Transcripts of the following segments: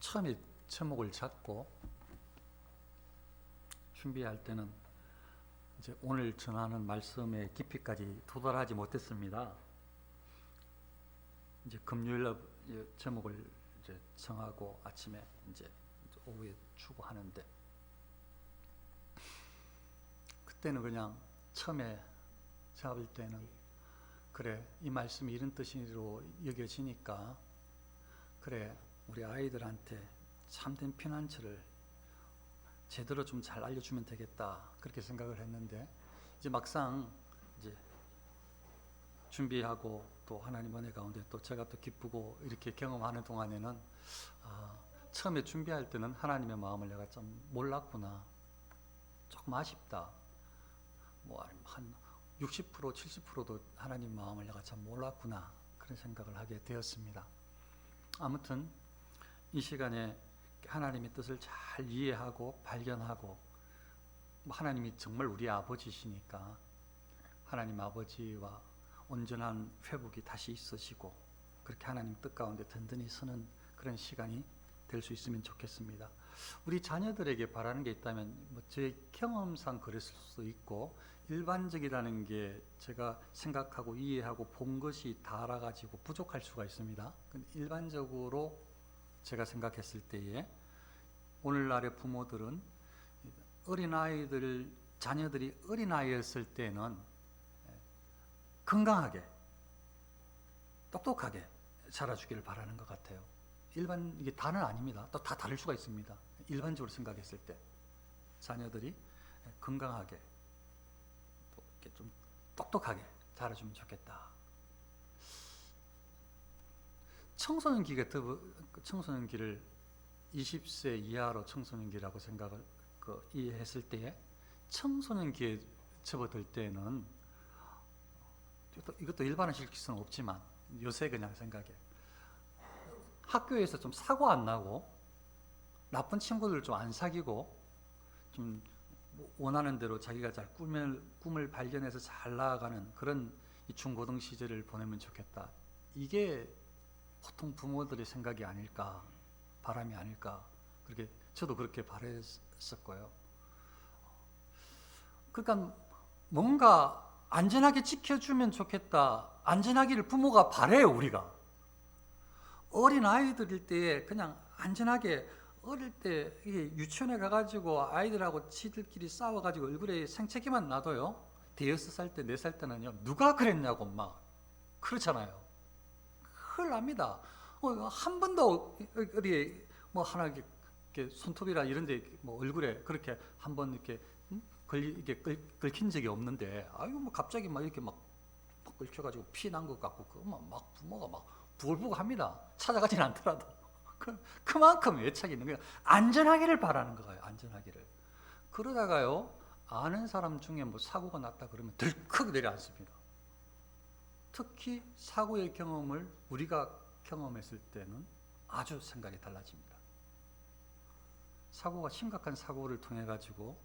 처음에 제목을 잡고 준비할 때는 이제 오늘 전하는 말씀의 깊이까지 도달하지 못했습니다. 이제 금요일 제목을 이제 정하고 아침에 이제 오후에 추구하는데, 그때는 그냥 처음에 잡을 때는 그래, 이 말씀이 이런 뜻으로 여겨지니까 그래, 우리 아이들한테 참된 피난처를 제대로 좀 잘 알려주면 되겠다, 그렇게 생각을 했는데, 이제 막상 이제 준비하고 또 하나님 은혜 가운데 또 제가 또 기쁘고 이렇게 경험하는 동안에는 처음에 준비할 때는 하나님의 마음을 내가 좀 몰랐구나, 조금 아쉽다, 뭐 한 60% 70%도 하나님 마음을 내가 참 몰랐구나, 그런 생각을 하게 되었습니다. 아무튼 이 시간에 하나님의 뜻을 잘 이해하고 발견하고, 하나님이 정말 우리 아버지시니까 하나님 아버지와 온전한 회복이 다시 있으시고 그렇게 하나님 뜻 가운데 든든히 서는 그런 시간이 될 수 있으면 좋겠습니다. 우리 자녀들에게 바라는 게 있다면 제 경험상 그랬을 수도 있고, 일반적이라는 게 제가 생각하고 이해하고 본 것이 달아가지고 부족할 수가 있습니다. 일반적으로 제가 생각했을 때에 오늘날의 부모들은 어린아이들, 자녀들이 어린아이였을 때는 건강하게 똑똑하게 자라주기를 바라는 것 같아요. 이게 다는 아닙니다. 또 다 다를 수가 있습니다. 일반적으로 생각했을 때 자녀들이 건강하게 또 이렇게 좀 똑똑하게 자라주면 좋겠다. 청소년기를 20세 이하로 청소년기라고 생각을 이해했을 때에, 청소년기에 접어들 때는 이것도 일반화시킬 수는 없지만 요새 그냥 생각에 학교에서 좀 사고 안 나고 나쁜 친구들 좀 안 사귀고 좀 원하는 대로 자기가 잘 꿈을 발견해서 잘 나아가는 그런 이 중고등 시절을 보내면 좋겠다. 이게 보통 부모들의 생각이 아닐까, 바람이 아닐까, 그렇게 저도 그렇게 바랬었고요. 그러니까 뭔가 안전하게 지켜주면 좋겠다, 안전하기를 부모가 바래요. 우리가 어린 아이들일 때 그냥 안전하게, 어릴 때 유치원에 가가지고 아이들하고 지들끼리 싸워가지고 얼굴에 생채기만 놔둬요. 5살 때 4살 때는요, 누가 그랬냐고 막 그렇잖아요. 큰일 납니다. 한 번도 어디 뭐 하나 이렇게 손톱이라 이런데 뭐 얼굴에 그렇게 한번 이렇게 이게 긁힌 적이 없는데, 아이고 뭐 갑자기 막 이렇게 막 긁혀가지고 피 난 것 같고, 막 부모가 막 부글부글 합니다. 찾아가진 않더라도. 그만큼 애착이 있는 거예요. 안전하기를 바라는 거예요. 안전하기를. 그러다가요, 아는 사람 중에 뭐 사고가 났다 그러면 덜컥 내려앉습니다. 특히 사고의 경험을 우리가 경험했을 때는 아주 생각이 달라집니다. 사고가, 심각한 사고를 통해 가지고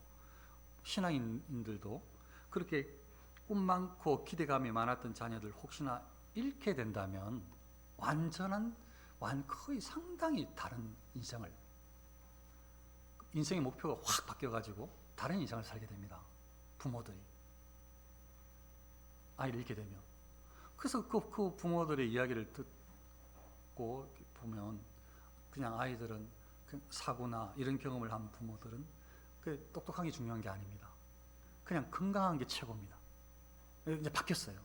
신앙인들도 그렇게 꿈 많고 기대감이 많았던 자녀들 혹시나 잃게 된다면 거의 상당히 다른 인생의 목표가 확 바뀌어가지고 다른 인생을 살게 됩니다. 부모들이 아이를 잃게 되면. 그래서 그 부모들의 이야기를 듣고 보면 그냥 아이들은 사고나 이런 경험을 한 부모들은 똑똑한 게 중요한 게 아닙니다. 그냥 건강한 게 최고입니다. 이제 바뀌었어요.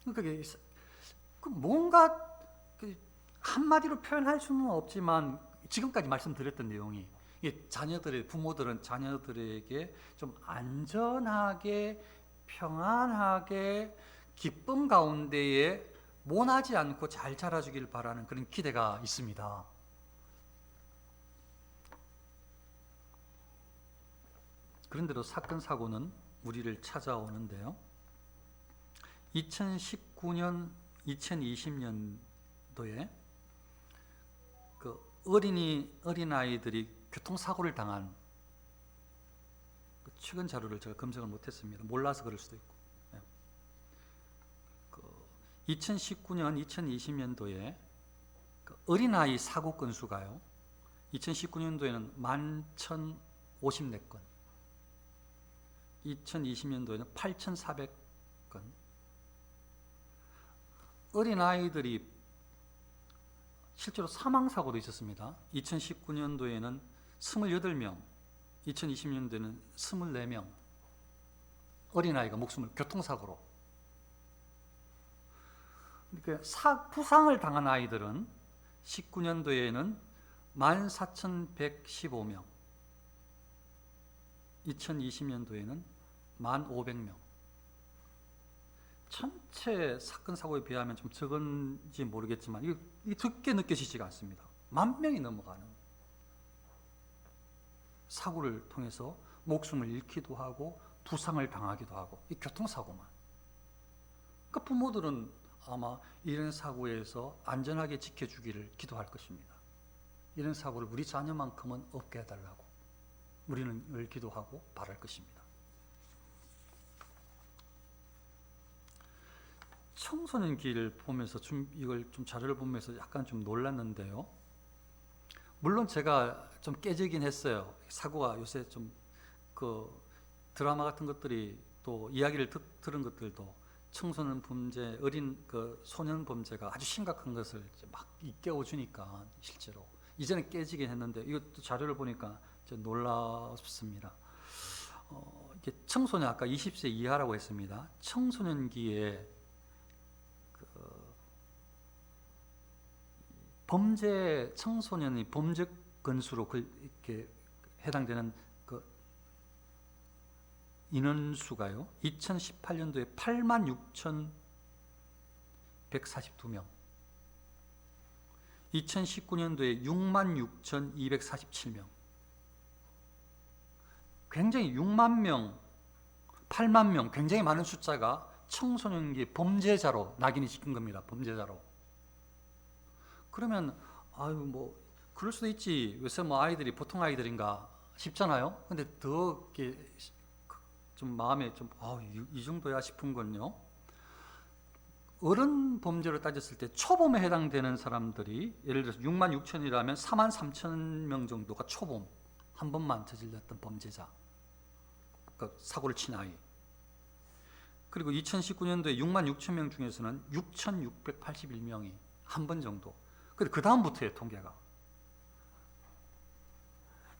그러니까 뭔가 한마디로 표현할 수는 없지만 지금까지 말씀드렸던 내용이, 부모들은 자녀들에게 좀 안전하게, 평안하게, 기쁨 가운데에 모나지 않고 잘 자라주길 바라는 그런 기대가 있습니다. 그런데도 사건 사고는 우리를 찾아오는데요, 2019년 2020년도에 어린아이들이 교통사고를 당한 최근 자료를 제가 검색을 못했습니다. 몰라서 그럴 수도 있고. 2019년 2020년도에 어린아이 사고 건수가요, 2019년도에는 11,054건, 2020년도에는 8,400건. 어린아이들이 실제로 사망사고도 있었습니다. 2019년도에는 28명, 2020년도에는 24명 어린아이가 목숨을 교통사고로. 그러니까 부상을 당한 아이들은 19년도에는 14,115명, 2020년도에는 1,500명. 전체 사건 사고에 비하면 좀 적은지 모르겠지만 이게 적게 느껴지지가 않습니다. 10,000명이 넘어가는 사고를 통해서 목숨을 잃기도 하고 부상을 당하기도 하고, 이 교통사고만. 그러니까 부모들은 아마 이런 사고에서 안전하게 지켜주기를 기도할 것입니다. 이런 사고를 우리 자녀만큼은 없게 해달라고 우리는 늘 기도하고 바랄 것입니다. 청소년기를 보면서 이걸 좀 자료를 보면서 약간 좀 놀랐는데요. 물론 제가 좀 깨지긴 했어요. 사고가 요새 좀 드라마 같은 것들이 또 이야기를 들은 것들도 청소년 범죄, 소년 범죄가 아주 심각한 것을 막 깨워주니까 실제로 이제는 깨지긴 했는데, 이것도 자료를 보니까 놀랍습니다. 이게 청소년, 아까 20세 이하라고 했습니다. 청소년기에 청소년이 범죄 건수로 이렇게 해당되는 인원수가요, 2018년도에 86,142명, 2019년도에 66,247명. 굉장히 6만 명, 8만 명, 굉장히 많은 숫자가 청소년기 범죄자로 낙인이 찍힌 겁니다. 범죄자로. 그러면 그럴 수도 있지, 요새 아이들이 보통 아이들인가 싶잖아요. 근데 더 좀 마음에 이 정도야 싶은 건요, 어른 범죄로 따졌을 때 초범에 해당되는 사람들이 예를 들어서 66,000이라면 43,000명 정도가 초범, 한 번만 저질렀던 범죄자, 그러니까 사고를 친 아이. 그리고 2019년도에 66,000명 중에서는 6,681명이 한 번 정도. 그 다음부터의 통계가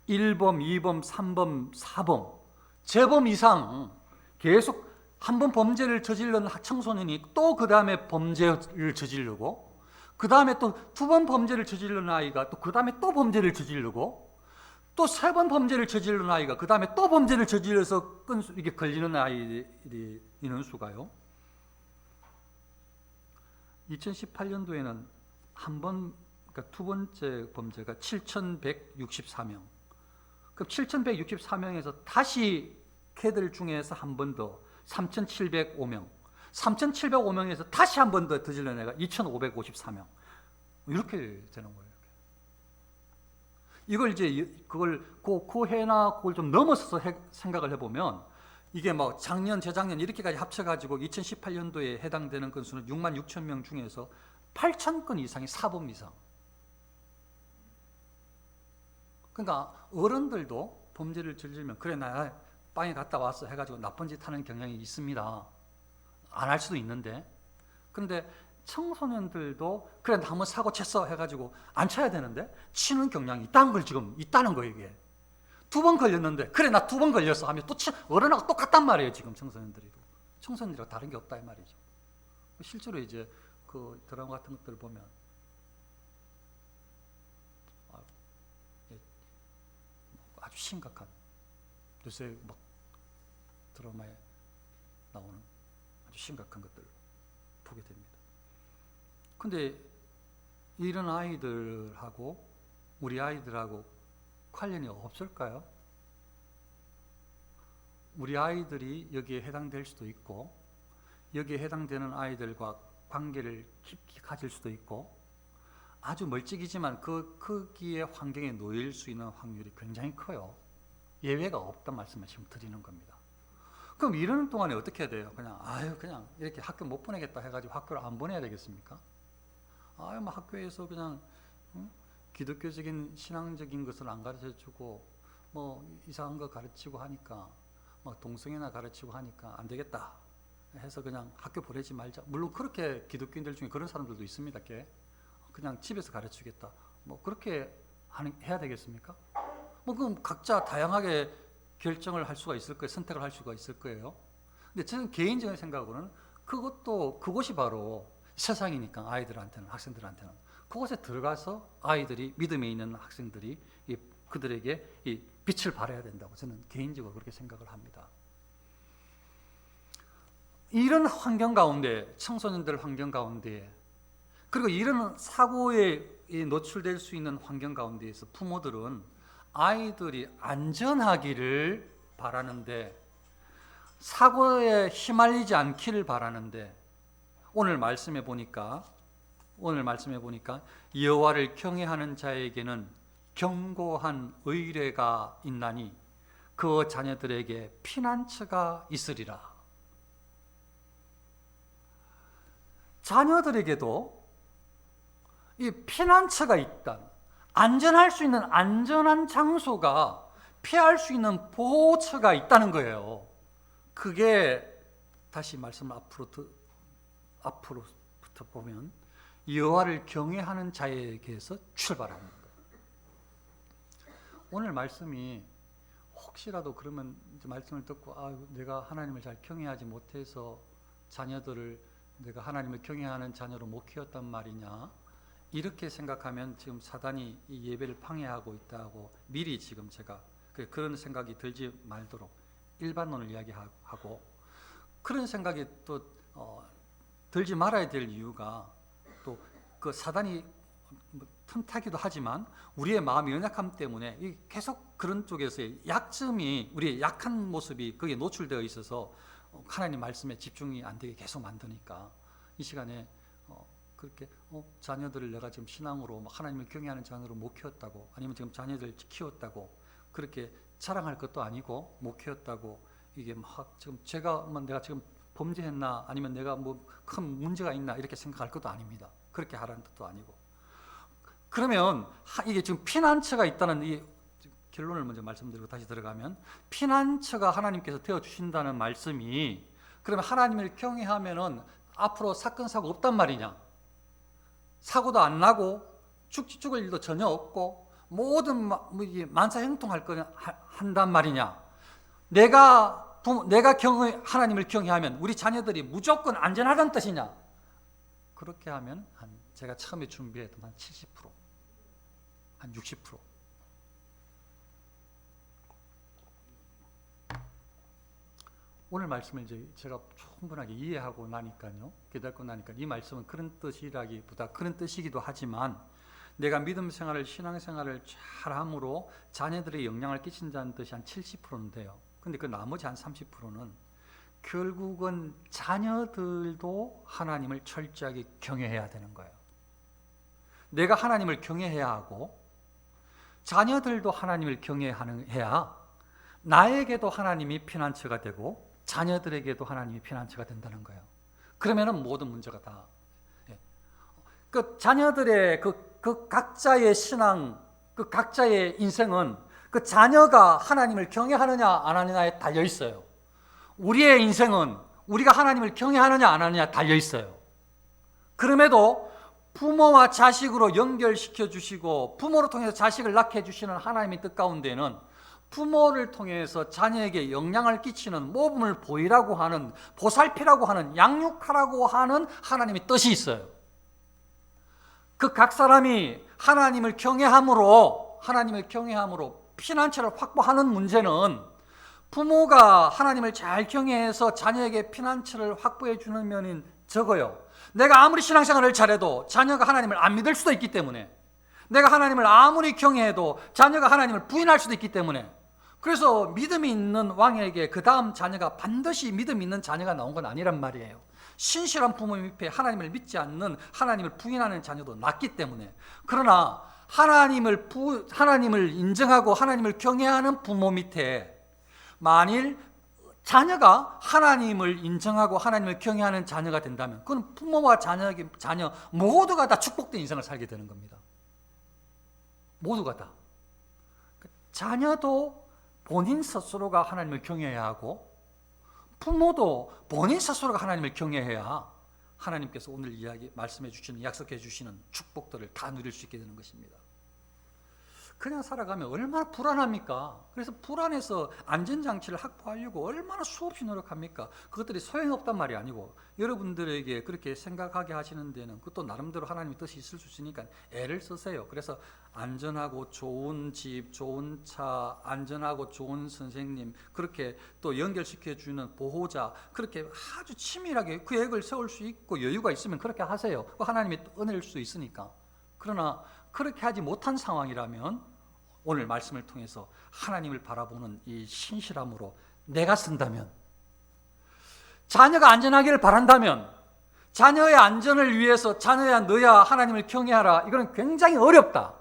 1범, 2범, 3범, 4범, 재범 이상 계속 한 번 범죄를 저지른 청소년이 또 그 다음에 범죄를 저지르고, 그 다음에 또 2번 범죄를 저지른 아이가 또 그 다음에 또 범죄를 저지르고, 또 3번 범죄를 저지른 아이가 그 다음에 또 범죄를 저질러서 이게 걸리는 아이들이 인원수가요, 2018년도에는 그러니까 두 번째 범죄가 7,164명. 그럼 7,164명에서 다시 걔들 중에서 한 번 더 3,705명, 3,705명에서 다시 한 번 더 저질러낸 애가 2,554명. 이렇게 되는 거예요. 이걸 그걸 그 해나 그걸 좀 넘어서서 생각을 해보면, 이게 작년, 재작년 이렇게까지 합쳐가지고 2018년도에 해당되는 건수는 66,000명 중에서 8,000건 이상이 사범 이상. 그러니까 어른들도 범죄를 저지르면 그래 나 빵에 갔다 왔어 해가지고 나쁜 짓 하는 경향이 있습니다. 안 할 수도 있는데, 그런데 청소년들도 그래 나 한번 사고 쳤어 해가지고 안 쳐야 되는데 치는 경향이 있다는 걸 지금 있다는 거예요. 이게 2번 걸렸는데 그래 나 2번 걸렸어 하면 또 어른하고 똑같단 말이에요. 지금 청소년들이랑 다른 게 없다 이 말이죠. 실제로 이제 그 드라마 같은 것들을 보면 아주 심각한, 요새 드라마에 나오는 아주 심각한 것들을 보게 됩니다. 근데 이런 아이들하고 우리 아이들하고 관련이 없을까요? 우리 아이들이 여기에 해당될 수도 있고, 여기에 해당되는 아이들과 관계를 깊이 가질 수도 있고, 아주 멀찍이지만 거기에 환경에 놓일 수 있는 확률이 굉장히 커요. 예외가 없단 말씀을 지금 드리는 겁니다. 그럼 이러는 동안에 어떻게 해야 돼요? 그냥 이렇게 학교 못 보내겠다 해가지고 학교를 안 보내야 되겠습니까? 학교에서 그냥 기독교적인 신앙적인 것을 안 가르쳐주고 뭐 이상한 거 가르치고 하니까 뭐 동성애나 가르치고 하니까 안 되겠다 해서 그냥 학교 보내지 말자. 물론 그렇게 기독교인들 중에 그런 사람들도 있습니다. 그냥 집에서 가르치겠다. 뭐 그렇게 해야 되겠습니까? 뭐 그럼 각자 다양하게 결정을 할 수가 있을 거예요. 선택을 할 수가 있을 거예요. 근데 저는 개인적인 생각으로는 그것이 바로 세상이니까 아이들한테는, 학생들한테는 그곳에 들어가서 아이들이, 믿음에 있는 학생들이 그들에게 이 빛을 발해야 된다고 저는 개인적으로 그렇게 생각을 합니다. 이런 환경 가운데, 청소년들 환경 가운데, 그리고 이런 사고에 노출될 수 있는 환경 가운데에서 부모들은 아이들이 안전하기를 바라는데, 사고에 휘말리지 않기를 바라는데, 오늘 말씀해 보니까 여호와를 경외하는 자에게는 견고한 의뢰가 있나니 그 자녀들에게 피난처가 있으리라. 자녀들에게도 이 피난처가 있다. 안전할 수 있는 안전한 장소가, 피할 수 있는 보호처가 있다는 거예요. 그게 다시 말씀 앞으로부터 보면 여호와를 경외하는 자에게서 출발하는 거예요. 오늘 말씀이 혹시라도 그러면 이제 말씀을 듣고 내가 하나님을 잘 경외하지 못해서 자녀들을 내가 하나님을 경외하는 자녀로 못 키웠단 말이냐, 이렇게 생각하면 지금 사단이 이 예배를 방해하고 있다고 미리 지금 제가 그런 생각이 들지 말도록 일반론을 이야기하고, 그런 생각이 또 들지 말아야 될 이유가 또 그 사단이 틈타기도 하지만 우리의 마음의 연약함 때문에 계속 그런 쪽에서의 약점이, 우리의 약한 모습이 거기에 노출되어 있어서 하나님 말씀에 집중이 안 되게 계속 만드니까 이 시간에 그렇게 자녀들을 내가 지금 신앙으로 하나님을 경외하는 자녀로 못 키웠다고, 아니면 지금 자녀들 키웠다고 그렇게 자랑할 것도 아니고, 못 키웠다고 이게 막 지금 내가 지금 범죄했나, 아니면 내가 뭐 큰 문제가 있나 이렇게 생각할 것도 아닙니다. 그렇게 하라는 뜻도 아니고. 그러면 이게 지금 피난처가 있다는 이 결론을 먼저 말씀드리고 다시 들어가면, 피난처가 하나님께서 되어 주신다는 말씀이, 그러면 하나님을 경외하면은 앞으로 사건 사고 없단 말이냐, 사고도 안 나고 죽을 일도 전혀 없고 모든 만사형통할 거 한단 말이냐, 내가 하나님을 경외하면 우리 자녀들이 무조건 안전하다는 뜻이냐. 그렇게 하면 제가 처음에 준비했던 한 70%, 한 60%. 오늘 말씀을 이제 제가 충분하게 이해하고 나니까요, 깨닫고 나니까 이 말씀은 그런 뜻이라기보다 그런 뜻이기도 하지만, 내가 믿음 생활을, 신앙 생활을 잘함으로 자녀들의 영향을 끼친다는 뜻이 한 70%는 돼요. 근데 그 나머지 한 30%는 결국은 자녀들도 하나님을 철저하게 경외해야 되는 거예요. 내가 하나님을 경외해야 하고 자녀들도 하나님을 경외해야 나에게도 하나님이 피난처가 되고 자녀들에게도 하나님이 피난처가 된다는 거예요. 그러면은 모든 문제가 다, 그 자녀들의 그 각자의 신앙, 그 각자의 인생은 그 자녀가 하나님을 경외하느냐 안 하느냐에 달려 있어요. 우리의 인생은 우리가 하나님을 경외하느냐 안 하느냐에 달려 있어요. 그럼에도 부모와 자식으로 연결시켜 주시고 부모를 통해서 자식을 낳게 해주시는 하나님의 뜻 가운데는 부모를 통해서 자녀에게 영향을 끼치는, 모범을 보이라고 하는, 보살피라고 하는, 양육하라고 하는 하나님의 뜻이 있어요. 그 각 사람이 하나님을 경외함으로 피난처를 확보하는 문제는, 부모가 하나님을 잘 경외해서 자녀에게 피난처를 확보해 주는 면이 적어요. 내가 아무리 신앙생활을 잘해도 자녀가 하나님을 안 믿을 수도 있기 때문에, 내가 하나님을 아무리 경외해도 자녀가 하나님을 부인할 수도 있기 때문에, 그래서 믿음이 있는 왕에게 그 다음 자녀가 반드시 믿음 있는 자녀가 나온 건 아니란 말이에요. 신실한 부모 밑에 하나님을 믿지 않는, 하나님을 부인하는 자녀도 낳기 때문에. 그러나 하나님을 인정하고 하나님을 경외하는 부모 밑에 만일 자녀가 하나님을 인정하고 하나님을 경외하는 자녀가 된다면, 그건 부모와 자녀 모두가 다 축복된 인생을 살게 되는 겁니다. 모두가 다. 자녀도 본인 스스로가 하나님을 경외해야 하고 부모도 본인 스스로가 하나님을 경외해야 하나님께서 오늘 말씀해 주시는, 약속해 주시는 축복들을 다 누릴 수 있게 되는 것입니다. 그냥 살아가면 얼마나 불안합니까? 그래서 불안해서 안전장치를 확보하려고 얼마나 수없이 노력합니까? 그것들이 소용없단 말이 아니고, 여러분들에게 그렇게 생각하게 하시는 데는 그것도 나름대로 하나님의 뜻이 있을 수 있으니까 애를 쓰세요. 그래서 안전하고 좋은 집, 좋은 차, 안전하고 좋은 선생님, 그렇게 또 연결시켜주는 보호자, 그렇게 아주 치밀하게 계획을 세울 수 있고 여유가 있으면 그렇게 하세요. 하나님의 은혜일 수 있으니까. 그러나 그렇게 하지 못한 상황이라면 오늘 말씀을 통해서 하나님을 바라보는 이 신실함으로 내가 쓴다면, 자녀가 안전하기를 바란다면, 자녀의 안전을 위해서 자녀야 너야 하나님을 경외하라, 이거는 굉장히 어렵다.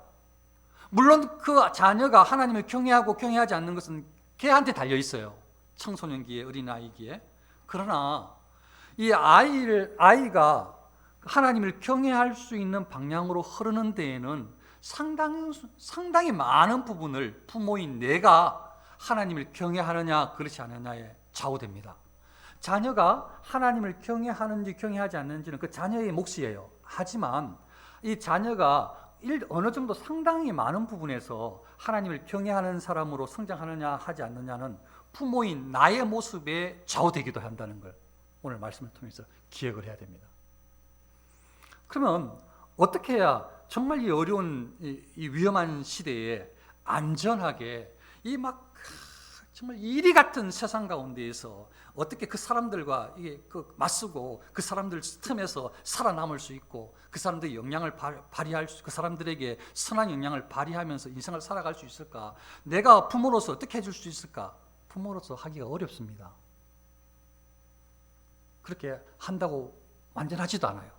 물론 그 자녀가 하나님을 경외하고 경외하지 않는 것은 걔한테 달려 있어요. 청소년기에, 어린아이기에. 그러나 이 아이가 하나님을 경외할 수 있는 방향으로 흐르는 데에는 상당히 많은 부분을 부모인 내가 하나님을 경외하느냐 그렇지 않느냐에 좌우됩니다. 자녀가 하나님을 경외하는지 경외하지 않는지는 그 자녀의 몫이에요. 하지만 이 자녀가 어느 정도 상당히 많은 부분에서 하나님을 경외하는 사람으로 성장하느냐 하지 않느냐는 부모인 나의 모습에 좌우되기도 한다는 걸 오늘 말씀을 통해서 기억을 해야 됩니다. 그러면 어떻게 해야 정말 이 어려운 이 위험한 시대에 안전하게 정말 이리 같은 세상 가운데에서 어떻게 그 사람들과 맞서고 그 사람들 틈에서 살아남을 수 있고 그 사람들의 영향을 발휘할 수, 그 사람들에게 선한 영향을 발휘하면서 인생을 살아갈 수 있을까? 내가 부모로서 어떻게 해줄 수 있을까? 부모로서 하기가 어렵습니다. 그렇게 한다고 완전하지도 않아요.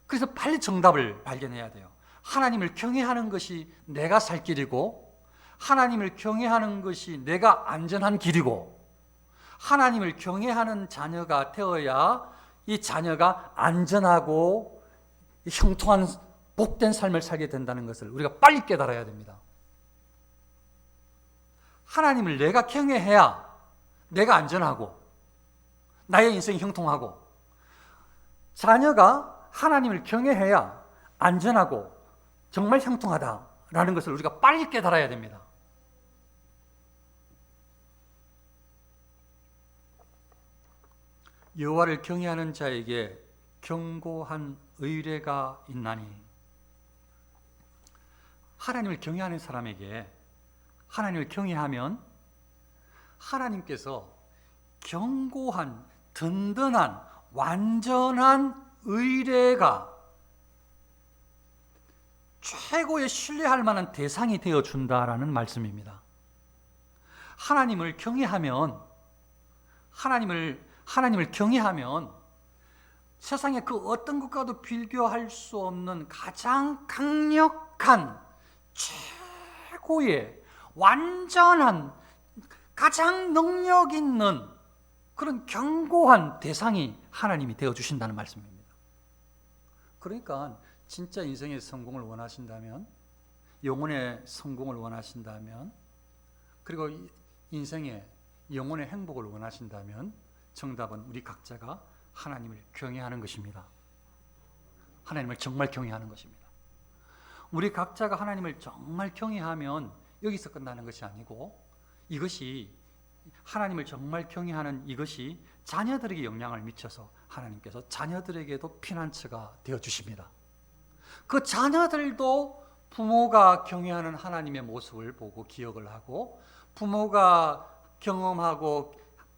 그래서 빨리 정답을 발견해야 돼요. 하나님을 경외하는 것이 내가 살 길이고, 하나님을 경외하는 것이 내가 안전한 길이고, 하나님을 경외하는 자녀가 되어야 이 자녀가 안전하고 형통한 복된 삶을 살게 된다는 것을 우리가 빨리 깨달아야 됩니다. 하나님을 내가 경외해야 내가 안전하고 나의 인생이 형통하고, 자녀가 하나님을 경외해야 안전하고 정말 형통하다라는 것을 우리가 빨리 깨달아야 됩니다. 여호와를 경외하는 자에게 견고한 의뢰가 있나니, 하나님을 경외하는 사람에게 하나님을 경외하면 하나님께서 견고한, 든든한, 완전한 의뢰가, 최고의 신뢰할 만한 대상이 되어준다라는 말씀입니다. 하나님을 경외하면 세상의 그 어떤 것과도 비교할 수 없는 가장 강력한, 최고의, 완전한, 가장 능력 있는 그런 견고한 대상이 하나님이 되어주신다는 말씀입니다. 그러니까 진짜 인생의 성공을 원하신다면, 영혼의 성공을 원하신다면, 그리고 인생의 영혼의 행복을 원하신다면 정답은 우리 각자가 하나님을 경외하는 것입니다. 하나님을 정말 경외하는 것입니다. 우리 각자가 하나님을 정말 경외하면 여기서 끝나는 것이 아니고, 이것이 하나님을 정말 경외하는 이것이 자녀들에게 영향을 미쳐서 하나님께서 자녀들에게도 피난처가 되어주십니다. 그 자녀들도 부모가 경외하는 하나님의 모습을 보고 기억을 하고, 부모가 경험하고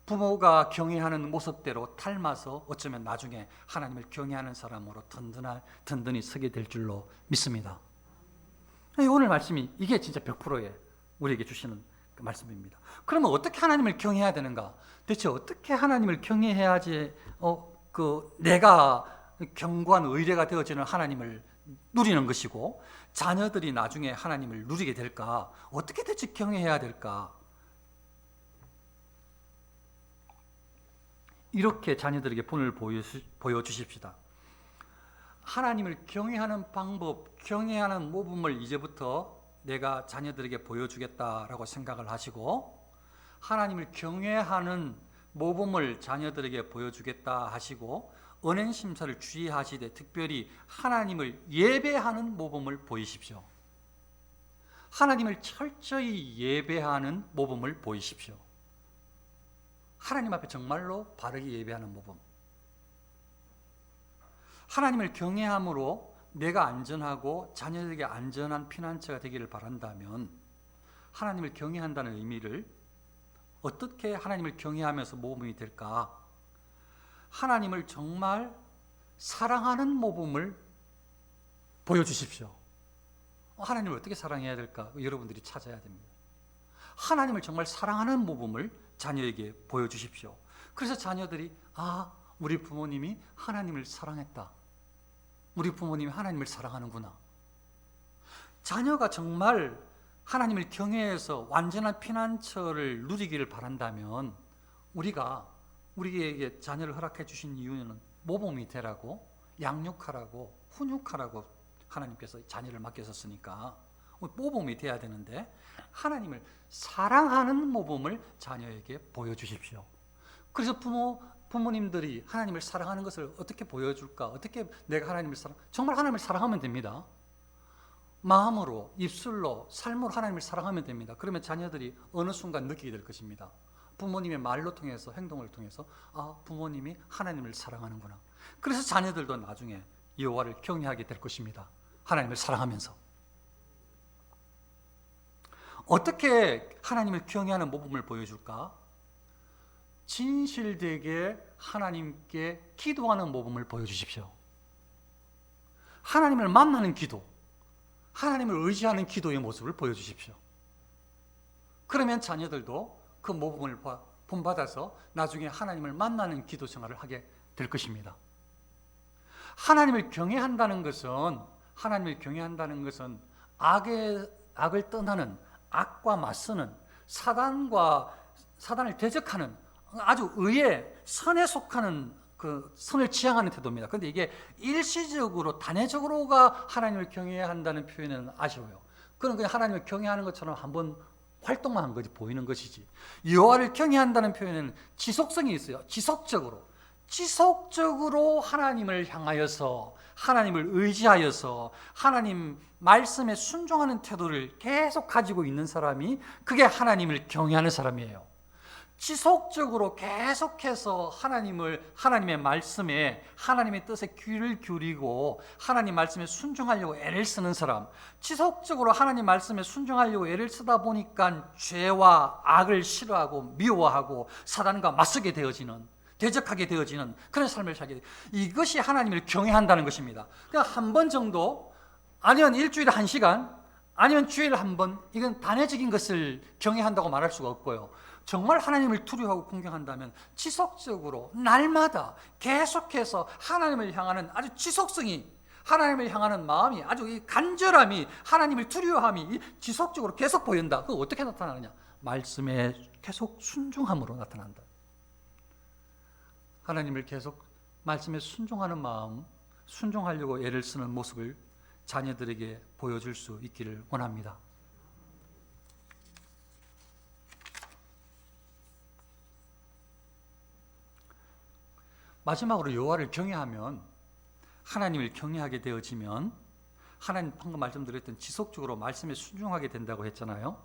부모가 경외하는 모습대로 닮아서 어쩌면 나중에 하나님을 경외하는 사람으로 든든히 서게 될 줄로 믿습니다. 오늘 말씀이 이게 진짜 100%의 우리에게 주시는 그 말씀입니다. 그러면 어떻게 하나님을 경외해야 되는가? 대체 어떻게 하나님을 경외해야지 내가 견고한 의뢰가 되어지는 하나님을 누리는 것이고, 자녀들이 나중에 하나님을 누리게 될까? 어떻게 대체 경외해야 될까? 이렇게 자녀들에게 본을 보여주십시다. 하나님을 경외하는 방법, 경외하는 모범을 이제부터 내가 자녀들에게 보여주겠다라고 생각을 하시고, 하나님을 경외하는 모범을 자녀들에게 보여주겠다 하시고, 언행 심사를 주의하시되 특별히 하나님을 예배하는 모범을 보이십시오. 하나님을 철저히 예배하는 모범을 보이십시오. 하나님 앞에 정말로 바르게 예배하는 모범. 하나님을 경외함으로 내가 안전하고 자녀들에게 안전한 피난처가 되기를 바란다면, 하나님을 경외한다는 의미를 어떻게 하나님을 경외하면서 모범이 될까? 하나님을 정말 사랑하는 모범을 보여주십시오. 하나님을 어떻게 사랑해야 될까? 여러분들이 찾아야 됩니다. 하나님을 정말 사랑하는 모범을 자녀에게 보여주십시오. 그래서 자녀들이 우리 부모님이 하나님을 사랑했다. 우리 부모님이 하나님을 사랑하는구나. 자녀가 정말 하나님을 경외해서 완전한 피난처를 누리기를 바란다면, 우리가 우리에게 자녀를 허락해 주신 이유는 모범이 되라고, 양육하라고, 훈육하라고 하나님께서 자녀를 맡기셨으니까 모범이 돼야 되는데, 하나님을 사랑하는 모범을 자녀에게 보여주십시오. 그래서 부모님들이 하나님을 사랑하는 것을 어떻게 보여줄까? 어떻게 내가 하나님을 정말 하나님을 사랑하면 됩니다. 마음으로, 입술로, 삶으로 하나님을 사랑하면 됩니다. 그러면 자녀들이 어느 순간 느끼게 될 것입니다. 부모님의 말로 통해서, 행동을 통해서 부모님이 하나님을 사랑하는구나. 그래서 자녀들도 나중에 여호와를 경외하게 될 것입니다. 하나님을 사랑하면서. 어떻게 하나님을 경외하는 모범을 보여줄까? 진실되게 하나님께 기도하는 모범을 보여주십시오. 하나님을 만나는 기도, 하나님을 의지하는 기도의 모습을 보여주십시오. 그러면 자녀들도 그 모범을 본받아서 나중에 하나님을 만나는 기도 생활을 하게 될 것입니다. 하나님을 경외한다는 것은 악을 떠나는, 악과 맞서는, 사단을 대적하는 아주 의의 선에 속하는 그 선을 지향하는 태도입니다. 그런데 이게 일시적으로, 단회적으로가 하나님을 경외해야 한다는 표현은 아쉬워요. 그건 그냥 하나님을 경외하는 것처럼 한번 활동만 한 거지, 보이는 것이지. 여호와를 경외한다는 표현은 지속성이 있어요. 지속적으로 하나님을 향하여서, 하나님을 의지하여서 하나님 말씀에 순종하는 태도를 계속 가지고 있는 사람이, 그게 하나님을 경외하는 사람이에요. 지속적으로 계속해서 하나님의 말씀에, 하나님의 뜻에 귀를 기울이고 하나님 말씀에 순종하려고 애를 쓰는 사람, 지속적으로 하나님 말씀에 순종하려고 애를 쓰다 보니까 죄와 악을 싫어하고 미워하고 사단과 맞서게 되어지는, 대적하게 되어지는 그런 삶을 살게 돼요. 이것이 하나님을 경외한다는 것입니다. 그냥 한 번 정도, 아니면 일주일에 1시간, 아니면 주일에 한 번, 이건 단회적인 것을 경외한다고 말할 수가 없고요. 정말 하나님을 두려워하고 공경한다면 지속적으로 날마다 계속해서 하나님을 향하는 아주 지속성이, 하나님을 향하는 마음이, 아주 이 간절함이, 하나님을 두려워함이 지속적으로 계속 보인다. 그거 어떻게 나타나느냐? 말씀에 계속 순종함으로 나타난다. 하나님을 계속 말씀에 순종하는 마음, 순종하려고 애를 쓰는 모습을 자녀들에게 보여줄 수 있기를 원합니다. 마지막으로 여호와를 경외하면, 하나님을 경외하게 되어지면, 하나님 방금 말씀드렸던 지속적으로 말씀에 순종하게 된다고 했잖아요.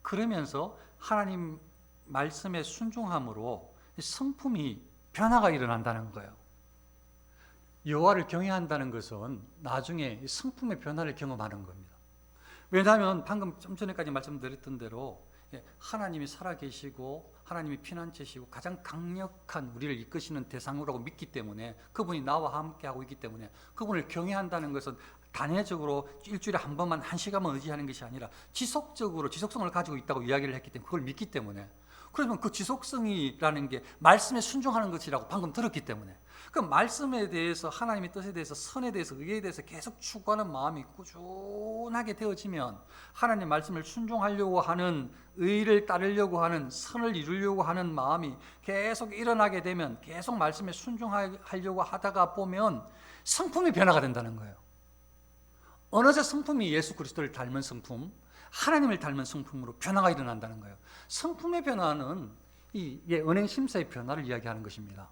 그러면서 하나님 말씀에 순종함으로 성품이 변화가 일어난다는 거예요. 여호와를 경외한다는 것은 나중에 성품의 변화를 경험하는 겁니다. 왜냐하면 방금 좀 전에까지 말씀드렸던 대로 하나님이 살아계시고 하나님이 피난처시고 가장 강력한 우리를 이끄시는 대상으로 믿기 때문에, 그분이 나와 함께하고 있기 때문에, 그분을 경외한다는 것은 단회적으로 일주일에 한 번만 1시간만 의지하는 것이 아니라 지속적으로 지속성을 가지고 있다고 이야기를 했기 때문에, 그걸 믿기 때문에, 그러면 그 지속성이라는 게 말씀에 순종하는 것이라고 방금 들었기 때문에, 그 말씀에 대해서, 하나님의 뜻에 대해서, 선에 대해서, 의에 대해서 계속 추구하는 마음이 꾸준하게 되어지면 하나님 말씀을 순종하려고 하는, 의를 따르려고 하는, 선을 이루려고 하는 마음이 계속 일어나게 되면, 계속 말씀에 순종하려고 하다가 보면 성품이 변화가 된다는 거예요. 어느새 성품이 예수 그리스도를 닮은 성품, 하나님을 닮은 성품으로 변화가 일어난다는 거예요. 성품의 변화는 이 은행 심사의 변화를 이야기하는 것입니다.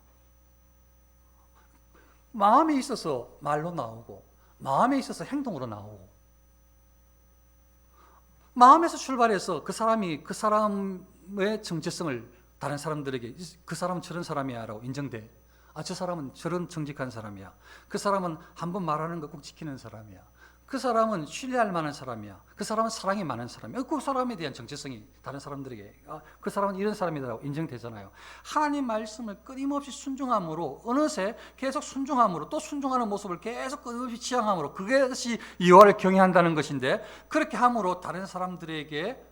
마음에 있어서 말로 나오고, 마음에 있어서 행동으로 나오고, 마음에서 출발해서 그 사람의 정체성을 다른 사람들에게, 그 사람은 저런 사람이야 라고 인정돼. 저 사람은 저런 정직한 사람이야. 그 사람은 한번 말하는 거 꼭 지키는 사람이야. 그 사람은 신뢰할 만한 사람이야. 그 사람은 사랑이 많은 사람이야. 그 사람에 대한 정체성이 다른 사람들에게 그 사람은 이런 사람이라고 인정되잖아요. 하나님 말씀을 끊임없이 순종함으로, 어느새 계속 순종함으로, 또 순종하는 모습을 계속 끊임없이 지향함으로, 그것이 여호와를 경외한다는 것인데, 그렇게 함으로 다른 사람들에게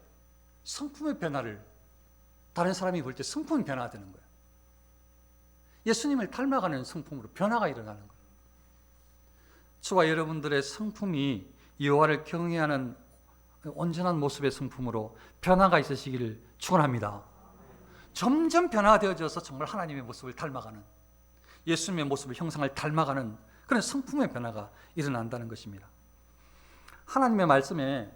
성품의 변화를, 다른 사람이 볼 때 성품이 변화가 되는 거예요. 예수님을 닮아가는 성품으로 변화가 일어나는 거예요. 저와 여러분들의 성품이 여호와를 경외하는 온전한 모습의 성품으로 변화가 있으시기를 축원합니다. 점점 변화가 되어져서 정말 하나님의 모습을 닮아가는, 예수님의 모습을, 형상을 닮아가는 그런 성품의 변화가 일어난다는 것입니다. 하나님의 말씀에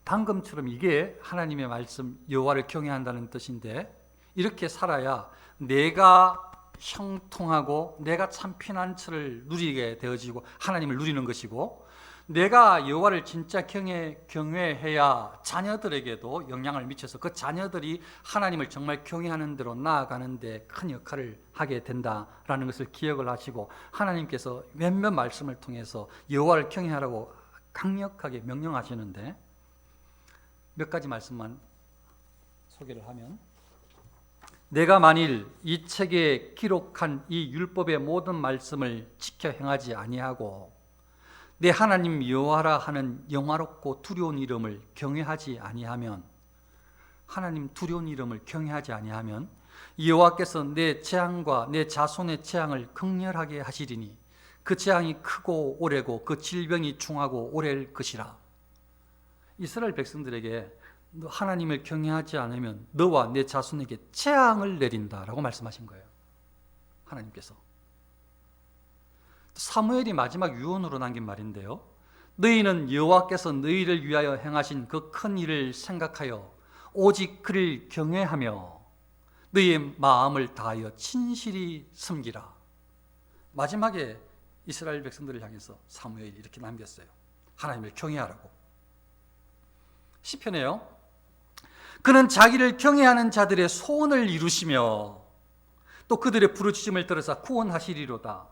방금처럼 이게 하나님의 말씀, 여호와를 경외한다는 뜻인데, 이렇게 살아야 내가 형통하고 내가 참 피난처를 누리게 되어지고 하나님을 누리는 것이고, 내가 여호와를 진짜 경외해야 자녀들에게도 영향을 미쳐서 그 자녀들이 하나님을 정말 경외하는 대로 나아가는 데 큰 역할을 하게 된다라는 것을 기억을 하시고, 하나님께서 몇몇 말씀을 통해서 여호와를 경외하라고 강력하게 명령하시는데, 몇 가지 말씀만 소개를 하면, 내가 만일 이 책에 기록한 이 율법의 모든 말씀을 지켜 행하지 아니하고 내 하나님 여호와라 하는 영화롭고 두려운 이름을 경외하지 아니하면, 하나님 두려운 이름을 경외하지 아니하면 여호와께서 내 재앙과 내 자손의 재앙을 극렬하게 하시리니 그 재앙이 크고 오래고 그 질병이 중하고 오래일 것이라. 이스라엘 백성들에게 하나님을 경외하지 않으면 너와 내 자손에게 재앙을 내린다라고 말씀하신 거예요. 하나님께서. 사무엘이 마지막 유언으로 남긴 말인데요, 너희는 여호와께서 너희를 위하여 행하신 그 큰 일을 생각하여 오직 그를 경외하며 너희의 마음을 다하여 진실히 섬기라. 마지막에 이스라엘 백성들을 향해서 사무엘이 이렇게 남겼어요. 하나님을 경외하라고. 시편에요, 그는 자기를 경외하는 자들의 소원을 이루시며 또 그들의 부르짖음을 들어서 구원하시리로다.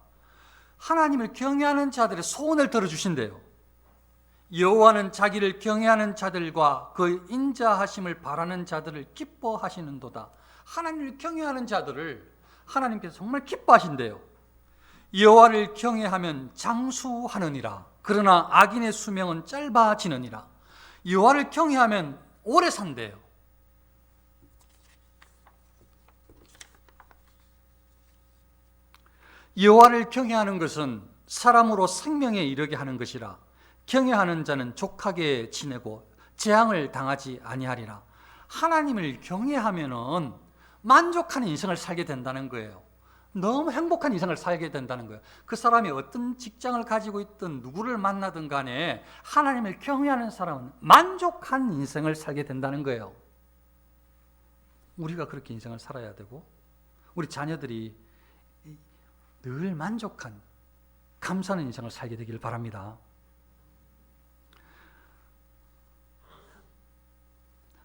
하나님을 경외하는 자들의 소원을 들어주신대요. 여호와는 자기를 경외하는 자들과 그 인자하심을 바라는 자들을 기뻐하시는도다. 하나님을 경외하는 자들을 하나님께서 정말 기뻐하신대요. 여호와를 경외하면 장수하느니라. 그러나 악인의 수명은 짧아지느니라. 여호와를 경외하면 오래 산대요. 여호와를 경외하는 것은 사람으로 생명에 이르게 하는 것이라. 경외하는 자는 족하게 지내고 재앙을 당하지 아니하리라. 하나님을 경외하면은 만족하는 인생을 살게 된다는 거예요. 너무 행복한 인생을 살게 된다는 거예요. 그 사람이 어떤 직장을 가지고 있든 누구를 만나든 간에 하나님을 경외하는 사람은 만족한 인생을 살게 된다는 거예요. 우리가 그렇게 인생을 살아야 되고, 우리 자녀들이 늘 만족한, 감사하는 인생을 살게 되기를 바랍니다.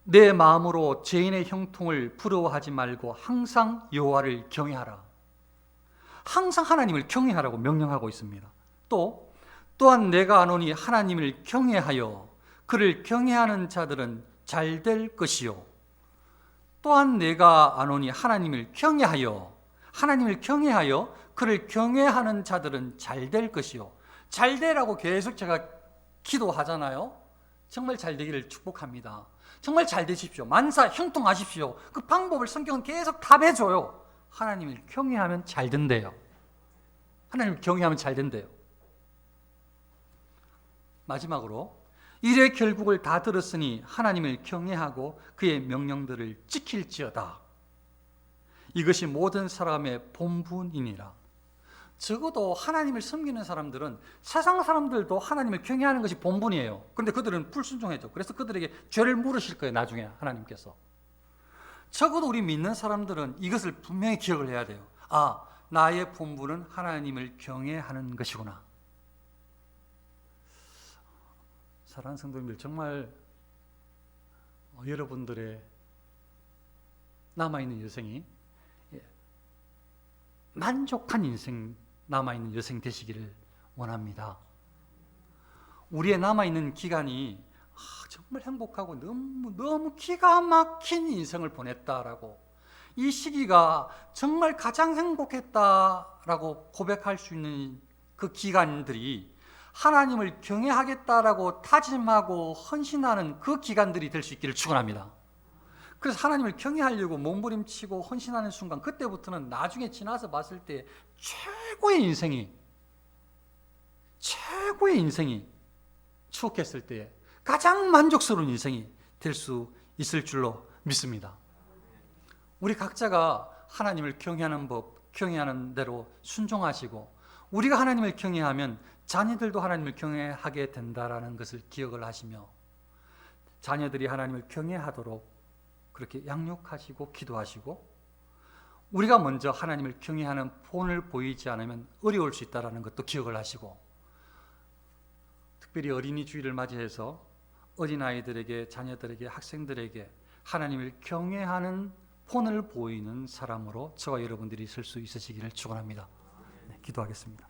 내 마음으로 죄인의 형통을 부러워하지 말고 항상 여호와를 경외하라. 항상 하나님을 경외하라고 명령하고 있습니다. 또한 내가 아노니 하나님을 경외하여 그를 경외하는 자들은 잘 될 것이요. 또한 내가 아노니 하나님을 경외하여 그를 경외하는 자들은 잘 될 것이요. 잘 되라고 계속 제가 기도하잖아요. 정말 잘 되기를 축복합니다. 정말 잘 되십시오. 만사 형통하십시오. 그 방법을 성경은 계속 답해줘요. 하나님을 경외하면 잘 된대요. 하나님을 경외하면 잘 된대요. 마지막으로 일의 결국을 다 들었으니 하나님을 경외하고 그의 명령들을 지킬지어다. 이것이 모든 사람의 본분이니라. 적어도 하나님을 섬기는 사람들은 세상 사람들도 하나님을 경외하는 것이 본분이에요. 그런데 그들은 불순종했죠. 그래서 그들에게 죄를 물으실 거예요. 나중에 하나님께서. 적어도 우리 믿는 사람들은 이것을 분명히 기억을 해야 돼요. 아, 나의 본분은 하나님을 경외하는 것이구나. 사랑하는 성도님들, 정말 여러분들의 남아있는 여생이 만족한 인생, 남아있는 여생 되시기를 원합니다. 우리의 남아있는 기간이 정말 행복하고 너무 기가 막힌 인생을 보냈다라고, 이 시기가 정말 가장 행복했다라고 고백할 수 있는 그 기간들이 하나님을 경외하겠다라고 다짐하고 헌신하는 그 기간들이 될 수 있기를 축원합니다. 그래서 하나님을 경외하려고 몸부림치고 헌신하는 순간, 그때부터는 나중에 지나서 봤을 때 최고의 인생이 추억했을 때 가장 만족스러운 인생이 될 수 있을 줄로 믿습니다. 우리 각자가 하나님을 경외하는 법, 경외하는 대로 순종하시고, 우리가 하나님을 경외하면 자녀들도 하나님을 경외하게 된다라는 것을 기억을 하시며, 자녀들이 하나님을 경외하도록 그렇게 양육하시고 기도하시고, 우리가 먼저 하나님을 경외하는 본을 보이지 않으면 어려울 수 있다는 것도 기억을 하시고, 특별히 어린이 주일을 맞이해서 어린아이들에게, 자녀들에게, 학생들에게 하나님을 경외하는 본을 보이는 사람으로 저와 여러분들이 설 수 있으시기를 축원합니다. 네, 기도하겠습니다.